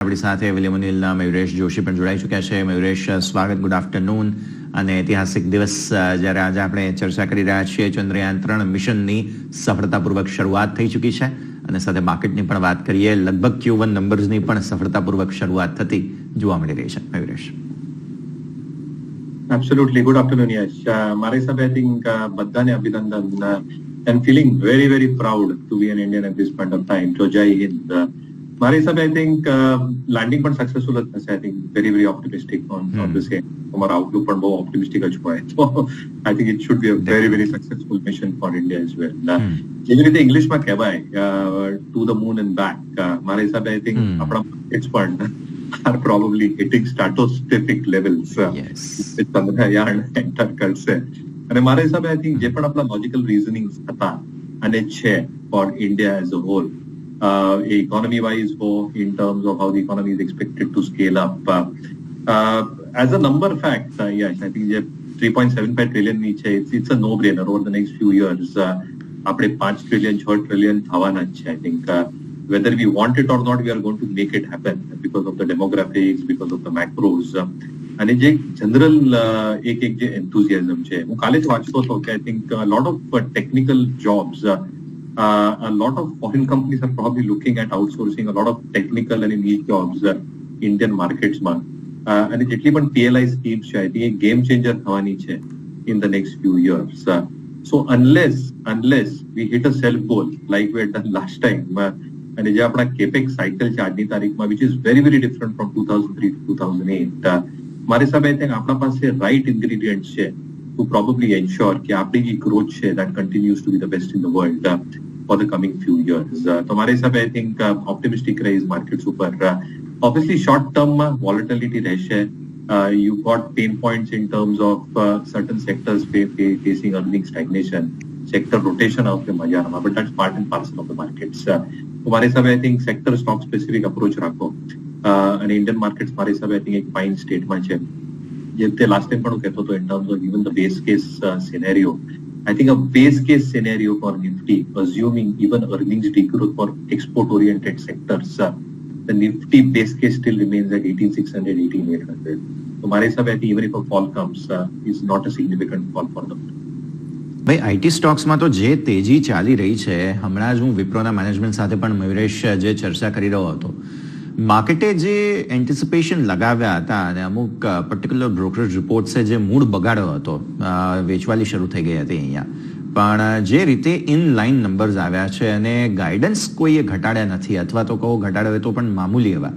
આપણી સાથે વિલિયમ ઓનિલના મયુરેશ જોશી પણ જોડાઈ ચૂક્યા છે. મયુરેશ, સ્વાગત, ગુડ આફ્ટરનૂન. અને ઐતિહાસિક દિવસ જ્યારે આજે આપણે ચર્ચા કરી રહ્યા છીએ, ચંદ્રયાન-3 મિશનની સફળતાપૂર્વક શરૂઆત થઈ ચૂકી છે અને સાથે માર્કેટની પણ વાત કરીએ, લગભગ Q1 નંબર્સની પણ સફળતાપૂર્વક શરૂઆત થતી જોવા મળી રહી છે. મયુરેશ. Absolutely. Good afternoon, Yash. મારા હિસાબે I think બધાને અભિનંદન. I'm feeling very, very proud to be an Indian at this point of time. So Jai Hind. મારા હિસાબે I think landing પણ successful જ થશે. I think very, very optimistic on the same. તમારો outlook પણ બહુ optimistic જ હોય. So I think it should be a very, very successful mission for India as well. જેવી રીતે ઇંગ્લિશમાં કહેવાય to the moon and back. મારા હિસાબે I think આપણા markets પણ are probably hitting stratospheric levels. Chandrayaan enter કરશે અને મારા હિસાબે I think જે પણ આપણા લોજિકલ રીઝનિંગ્સ હતા અને છે for India as a whole, economy wise ho, in terms of how the economy is expected to scale up, as a number fact, yes, I think 3.75 trillion ni che, it's a no brainer. Over the next few years apne 5 trillion 6 trillion thawana છે. I think whether we want it or not, we are going to make it happen because of the demographics, because of the macros, અને જે general એક જે enthusiasm છે. હું કાલે જ વાંચતો હતો કે I think a lot of technical jobs, a lot of foreign companies are probably looking at outsourcing a lot of technical and niche jobs Indian markets માં. અને જેટલી પણ PLI schemes છે, I think a game changer થવાની છે in the next few years. So unless we hit a sell goal like we had done last time, અને જે આપણા કેપેક્સ સાયકલ છે આજની તારીખમાં, which is very, very different from 2003 to 2008, મારા હિસાબે I think આપણા પાસે right ingredients છે to probably ensure કે આપણી જે growth છે that continues to be the best in the world for the coming few years. તો મારા હિસાબે I think optimistic raise markets ઉપર. Obviously short term volatility રહેશે. You've got pain points in terms of certain sectors facing earning stagnation, sector rotation આવશે બજારમાં, but that's part and parcel of the markets. તો મારા હિસાબે I think sector stock specific approach રાખો. અને Indian markets મારા હિસાબે I think એક fine stateમાં છે. જેમ તે લાસ્ટ ટાઈમ પણ હું કહેતો હતો in terms of even the base case scenario. I think a base case scenario for Nifty, assuming even earnings degrowth for export-oriented sectors, the Nifty base case still remains at 18,600, 18,800. So મારા હિસાબે I think even if a fall comes, is not a significant fall for them. ભાઈ, IT સ્ટોક્સમાં તો જે તેજી ચાલી રહી છે, હમણાં જ હું વિપ્રોના મેનેજમેન્ટ સાથે પણ મયુરેશ જે ચર્ચા કરી રહ્યો હતો, માર્કેટે જે એન્ટિસિપેશન લગાવ્યા હતા અને અમુક પર્ટિક્યુલર બ્રોકરેજ રિપોર્ટ્સે જે મૂડ બગાડ્યો હતો, વેચવાલી શરૂ થઈ ગઈ હતી અહીંયા, પણ જે રીતે ઇન લાઇન નંબર્સ આવ્યા છે અને ગાઈડન્સ કોઈએ ઘટાડ્યા નથી, અથવા તો કહો ઘટાડ્યો હોય તો પણ મામૂલી એવા,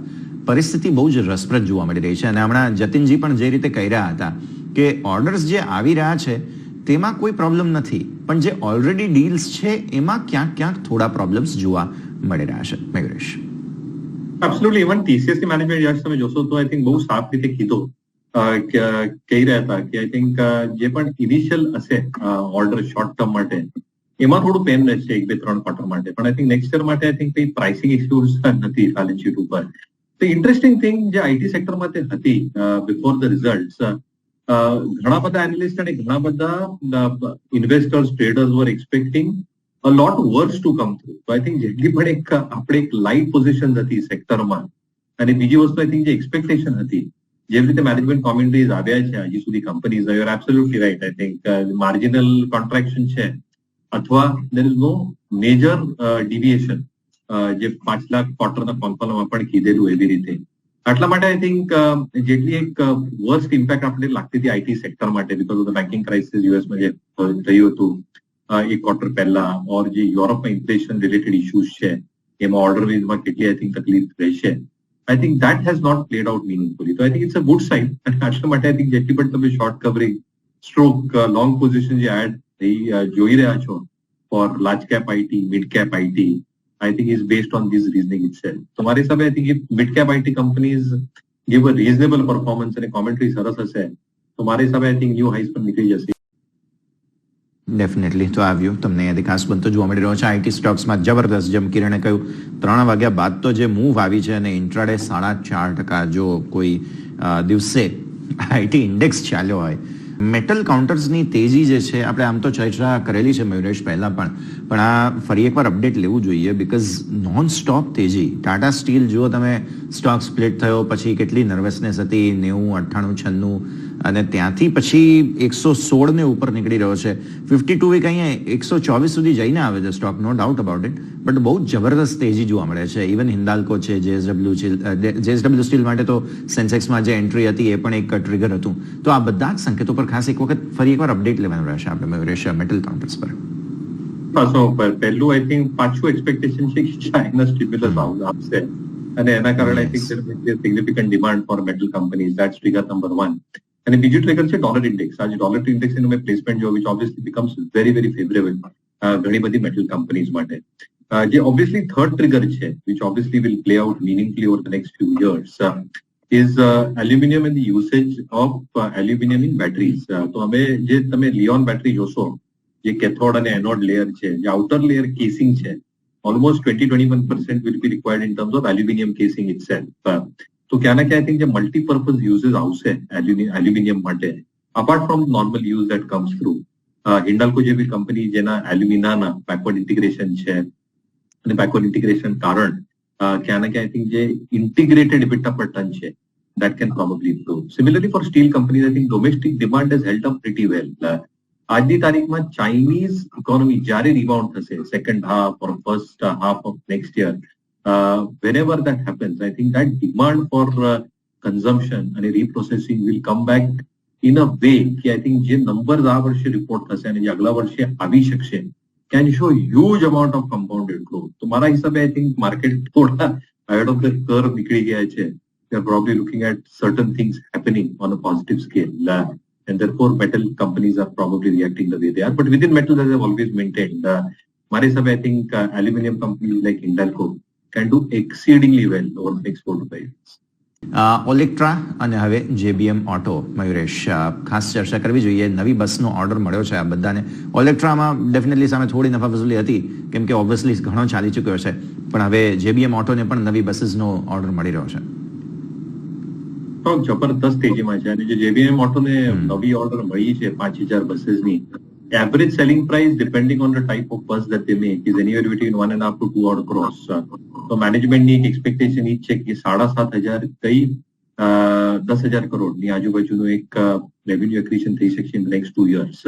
પરિસ્થિતિ બહુ જ રસપ્રદ જોવા મળી રહી છે. અને હમણાં જતીનજી પણ જે રીતે કહી રહ્યા હતા કે ઓર્ડર્સ જે આવી રહ્યા છે તેમાં કોઈ પ્રોબ્લેમ નથી, પણ જે ઓલરેડી ડીલ્સ છે એમાં ક્યાંક થોડા પ્રોબ્લેમ્સ જોવા મળી રહ્યા છે. મયુરેશ. Absolutely. Even TCS ની મેનેજમેન્ટ યાર તમે જોશો તો I think બહુ સાફ રીતે કીધું, કહી રહ્યા હતા કે I think જે પણ ઇનિશિયલ હશે ઓર્ડર શોર્ટ ટર્મ માટે એમાં થોડું પેન રહેશે 1-2-3 ક્વાર્ટર માટે, પણ I think નેક્સ્ટ યર માટે I think કઈ પ્રાઇસિંગ ઇશ્યુઝ નથી બેલેન્સ શીટ ઉપર. તો ઇન્ટરેસ્ટિંગ થિંગ જે આઈટી સેક્ટરમાં તે હતી બિફોર ધ રિઝલ્ટ્સ, ઘણા બધા એનાલિસ્ટ અને ઘણા બધા investors, traders were expecting a lot worse to come through. So I think જેટલી પણ આપણે એક લાઇટ પોઝિશન હતી સેક્ટરમાં, અને બીજી વસ્તુ I think જે એક્સપેક્ટેશન હતી, જેવી રીતે મેનેજમેન્ટ કોમેન્ટરીઝ આવ્યા છે હજી સુધી companies, you are absolutely right. I think marginal contraction છે અથવા there is no major deviation, જે પાછલા ક્વાર્ટરના કોન્ફરન્સમાં પણ કીધેલું એવી રીતે. આટલા માટે I think જેટલી એક વર્સ્ટ ઇમ્પેક્ટ આપણે લાગતી હતી આઈટી સેક્ટર માટે because of the banking crisis યુએસમાં જે થયું હતું એક ક્વાર્ટર પહેલા, ઓર જે યુરોપમાં ઇન્ફ્લેશન રિલેટેડ ઇશ્યુઝ છે એમાં ઓર્ડર વેઝમાં કેટલી I think તકલીફ રહેશે, I think that has not played out meaningfully. So I think it's a good sign. અને આટલા માટે I think જેટલી પણ તમે short covering stroke long position જે એડ જોઈ રહ્યા છો for large cap IT, mid cap IT, I think is based on this reasoning itself. So મારા હિસાબે I think if mid cap IT companies give a reasonable performance અને commentary સરસ હશે તો મારા હિસાબે I think new highs પર નીકળી જશે. ડેફિનેટલી. તો આવ્યું તમને યાદી ખાસ બનતો જોવા મળી રહ્યો છે આઈટી સ્ટોક્સમાં જબરદસ્ત, જેમ કિરણે કહ્યું 3 વાગ્યા બાદ તો જે મૂવ આવી છે અને ઇન્ટ્રાડે 4.5%, જો કોઈ દિવસે આઈટી ઇન્ડેક્સ ચાલ્યો હોય મેટલ કાઉન્ટર્સની તેજી જે છે આપણે આમ તો ચર્ચા કરેલી છે મયુરેશ પહેલા પણ આ ફરી એકવાર અપડેટ લેવું જોઈએ બિકોઝ નોન સ્ટોપ તેજી. ટાટા સ્ટીલ જુઓ તમે, સ્ટોક સ્પ્લિટ થયો પછી કેટલી નર્વસનેસ હતી, 90, 98, 96 અને ત્યાંથી પછી 116 ને ઉપર નીકળી રહ્યો છે. 52 વીક અહીંયા 124 સુધી જઈને આવે છે stock, no doubt about it, but બહુ જબરદસ્ત તેજી જોવા મળે છે. ઇવન હિન્દાલ્કો છે, જેએસડબલ્યુ સ્ટીલ માટે તો સેન્સેક્સમાં જે એન્ટ્રી હતી એ પણ એક ટ્રિગર હતું. તો આ બધા જ સંકેતો પર ખાસ એક વખત ફરી એકવાર અપડેટ લેવાનું રહેશે આપણે મયુરેશ મેટલ કાઉન્ટર્સ પર. પહેલું આઈ થિંક પાછું એક્સપેક્ટેશન છે કે ચાઇના સ્ટિમ્યુલસ આપશે અને એના કારણે I think significant demand for metal companies. That's trigger number 1. અને બીજું ટ્રિગર છે ડોલર ઇન્ડેક્સ. આજે ડોલર ઇન્ડેક્સ એનું પ્લેસમેન્ટ જો which obviously becomes very very favourable ઘણી બધી મેટલ કંપનીઝ માટે. જે ઓબ્વિયસલી થર્ડ ટ્રિગર છે which obviously will play out meaningfully over the next few years is aluminum and the usage of aluminum in batteries. તો હવે જે તમે Leon battery જોશો, જે કેથોડ અને એનોડ લેયર છે, જે આઉટર લેયર કેસિંગ છે, almost 20-21% will be required in terms of aluminum casing itself. તો ક્યાં ના ક્યાં આઈ થિંક જે મલ્ટીપર્પઝ યુઝેસ આવશે એલ્યુમિનિયમ માટે, apart from normal use that comes through. Hindalco જેવી કંપની જેના એલ્યુમિનાના બેકવર્ડ ઇન્ટિગ્રેશન છે અને બેકવર્ડ ઇન્ટિગ્રેશન કારણ ક્યાં ના ક્યાં આઈ થિંક જે ઇન્ટિગ્રેટેડ EBITDA per ton છે, that can probably improve. Similarly for steel companies, I think domestic demand has held up pretty well. આજની તારીખમાં ચાઇનીઝ ઇકોનોમી જ્યારે રિબાઉન્ડ થશે second half or first half of next year, whenever that happens, I think that demand for consumption and reprocessing will come back in a way કે I think જે numbers આ વર્ષે report થશે અને જે આગલા વર્ષે આવી શકશે can show huge amount of compounded growth. તો મારા હિસાબે I think માર્કેટ થોડા ahead of the curve નીકળી ગયા છે. They are probably looking at certain things happening on a positive scale. And therefore, metal companies are probably reacting the way they are. But within metals, as I've always maintained, I think aluminum companies like Hindalco can do exceedingly well over the next 4 to 5 years. ઓલેક્ટ્રા અને હવે JBM auto, મયુરેશ ખાસ ચર્ચા કરવી જોઈએ. નવી બસનો order મળ્યો છે આ બધાને. ઓલેક્ટ્રામાં ડેફિનેટલી સામે થોડી નફા વસૂલી હતી કેમ કે ઓબ્વિયસલી ઘણો ચાલી ચૂક્યો છે, પણ હવે JBM ઓટોને પણ નવી બસીસનો ઓર્ડર મળી રહ્યો છે. જબરદસ્ત તેજીમાં છે અને જે JBM ઓટોને નવી ઓર્ડર મળી છે 5000 બસીસની, average selling price depending on the type of bus that they make is anywhere between 1.5 to 2 odd crores. તો મેનેજમેન્ટની એક એક્સપેક્ટેશન એ છે કે 7,500 કઈ 10,000 કરોડની આજુબાજુનું એક રેવન્યુ એક્રીશન થઈ શકશે in next 2 years.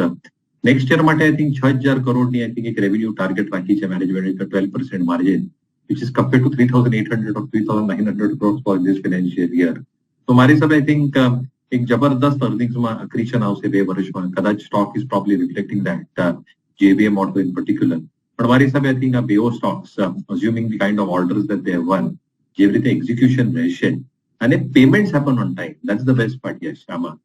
Next year માટે આઈ થિંક 6,000 કરોડની આઈ થિંક એક રેવન્યુ ટાર્ગેટ રાખી છે management, 12% margin, which is compared to 3,800 or 3,900 crores for this financial year. તો મારી હિસાબે આઈ થિંક એક જબરદસ્ત અર્નિંગ્સમાં અક્રીશન આવશે 2 વર્ષમાં. કદાચ stock is probably reflecting that, JBM auto in particular. પણ મારી હિસાબે આઈ થિંક આ બેઓ stocks, assuming the kind of orders that they have won, જેવી રીતે એક્ઝિક્યુશન રહેશે અને payments happen on time, that's the best part. Yes,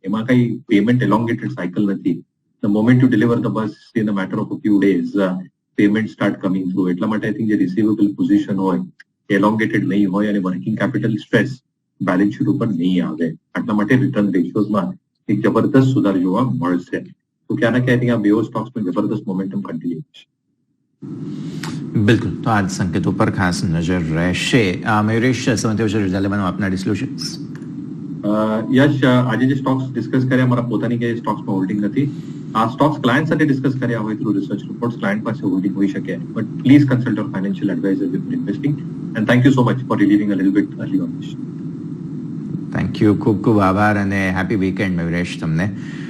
એમાં કઈ પેમેન્ટ એલોંગેટેડ સાયકલ નથી. The moment you deliver the bus in a matter of a few days, payment start coming through. એટલા માટે I think જે receivable position હોય elongated નહીં હોય અને working capital stress balance sheet ઉપર નહીં આવે. આટલા માટે રિટર્ન રેશિયોઝમાં એક જબરદસ્ત સુધાર જોવા મળશે. તો ક્યાં ના ક્યાં આ બેઓ સ્ટોક્સમાં જબરદસ્ત મોમેન્ટમ કન્ટિન્યુ છે. બિલકુલ, તો આ સંકેતો પર ખાસ નજર રહેશે. મયુરેશ, સમય વિશે રજા લેવાનું આપના ડિસ્ક્લોઝર્સ. યશ, આજે જે સ્ટોક્સ ડિસ્કસ કર્યા મારા પોતાની કે સ્ટોક્સમાં હોલ્ડિંગ નથી. આ સ્ટોક્સ ક્લાયન્ટ સાથે ડિસ્કસ કર્યા હોય થ્રુ રિસર્ચ રિપોર્ટ્સ, ક્લાયન્ટ પાસે હોલ્ડિંગ હોઈ શકે, but please consult your financial adviser before investing. And thank you so much for relieving a little bit early on this. Thank you, ખૂબ ખૂબ આભાર અને હેપી વીકેન્ડ મયુરેશ તમને.